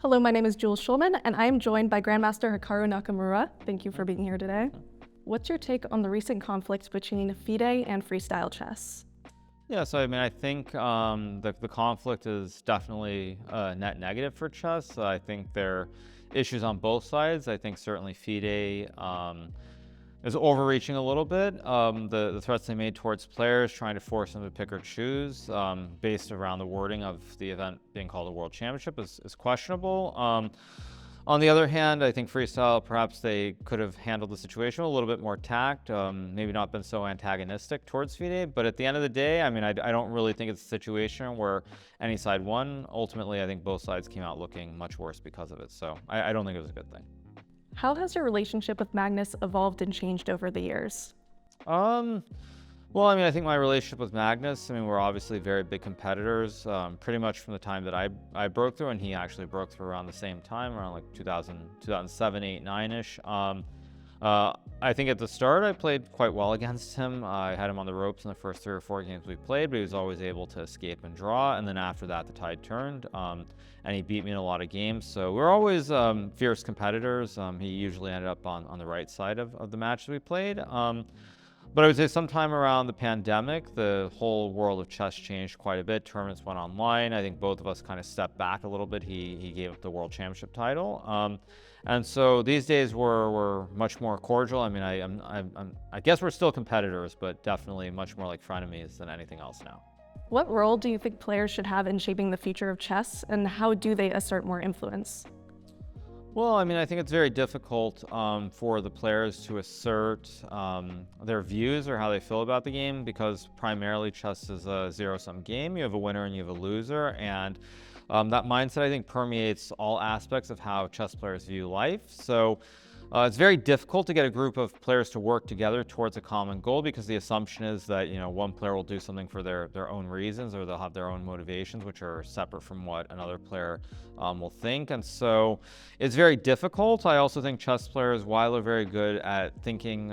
Hello, my name is Jules Schulman, and I am joined by Grandmaster Hikaru Nakamura. Thank you for being here today. What's your take on the recent conflict between FIDE and freestyle chess? Yeah, so I think the conflict is definitely net negative for chess. I think there are issues on both sides. I think certainly FIDE is overreaching a little bit. The threats they made towards players, trying to force them to pick or choose, based around the wording of the event being called a World Championship, is questionable. On the other hand, I think Freestyle, perhaps they could have handled the situation with a little bit more tact, maybe not been so antagonistic towards FIDE. But at the end of the day, I don't really think it's a situation where any side won. Ultimately, I think both sides came out looking much worse because of it. So I don't think it was a good thing. How has your relationship with Magnus evolved and changed over the years? Well, I think my relationship with Magnus, we're obviously very big competitors, pretty much from the time that I broke through, and he actually broke through around the same time, around like 2007, 8, 9-ish. I think at the start I played quite well against him. I had him on the ropes in the first 3 or 4 games we played, but he was always able to escape and draw, and then after that the tide turned, and he beat me in a lot of games. So we're always fierce competitors. He usually ended up on the right side of the matches we played. But I would say sometime around the pandemic, the whole world of chess changed quite a bit. Tournaments went online. I think both of us kind of stepped back a little bit. He gave up the World Championship title. And so these days we're much more cordial. I guess we're still competitors, but definitely much more like frenemies than anything else now. What role do you think players should have in shaping the future of chess, and how do they assert more influence? Well, I think it's very difficult for the players to assert their views or how they feel about the game, because primarily chess is a zero-sum game. You have a winner and you have a loser, and that mindset, I think, permeates all aspects of how chess players view life. So it's very difficult to get a group of players to work together towards a common goal, because the assumption is that one player will do something for their own reasons, or they'll have their own motivations, which are separate from what another player will think. And so it's very difficult. I also think chess players, while they're very good at thinking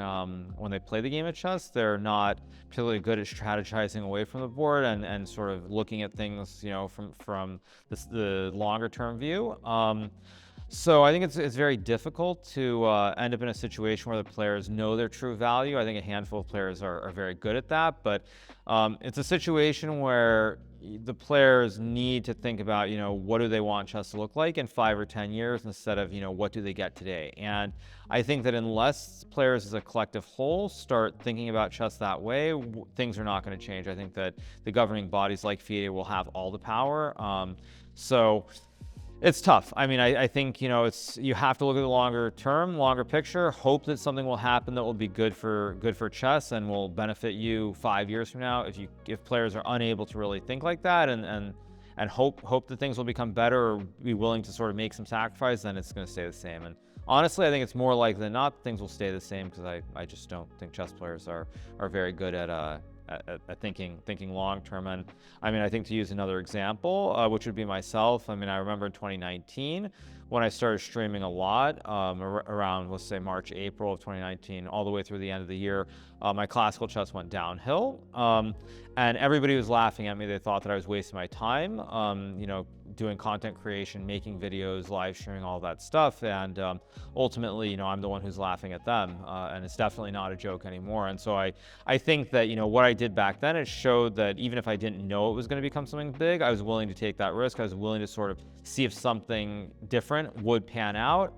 when they play the game of chess, they're not particularly good at strategizing away from the board and sort of looking at things from the longer term view. So I think it's very difficult to end up in a situation where the players know their true value. I think a handful of players are very good at that, but it's a situation where the players need to think about, what do they want chess to look like in 5 or 10 years instead of, what do they get today? And I think that unless players as a collective whole start thinking about chess that way, things are not going to change. I think that the governing bodies like FIDE will have all the power. So it's tough. I think, you have to look at the longer term, longer picture, hope that something will happen that will be good for chess and will benefit you 5 years from now. If players are unable to really think like that and hope that things will become better, or be willing to sort of make some sacrifice, then it's going to stay the same. And honestly, I think it's more likely than not things will stay the same, because I just don't think chess players are very good at thinking long term. And I think, to use another example, which would be myself, I remember in 2019 when I started streaming a lot, around, let's say, March, April of 2019, all the way through the end of the year, my classical chess went downhill, and everybody was laughing at me. They thought that I was wasting my time, doing content creation, making videos, live streaming, all that stuff. And ultimately, I'm the one who's laughing at them, and it's definitely not a joke anymore. And so I think that, what I did back then, it showed that even if I didn't know it was going to become something big, I was willing to take that risk. I was willing to sort of see if something different would pan out.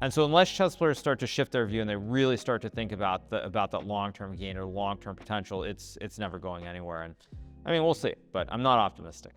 And so unless chess players start to shift their view and they really start to think about that long-term gain or long-term potential, it's never going anywhere. And we'll see, but I'm not optimistic.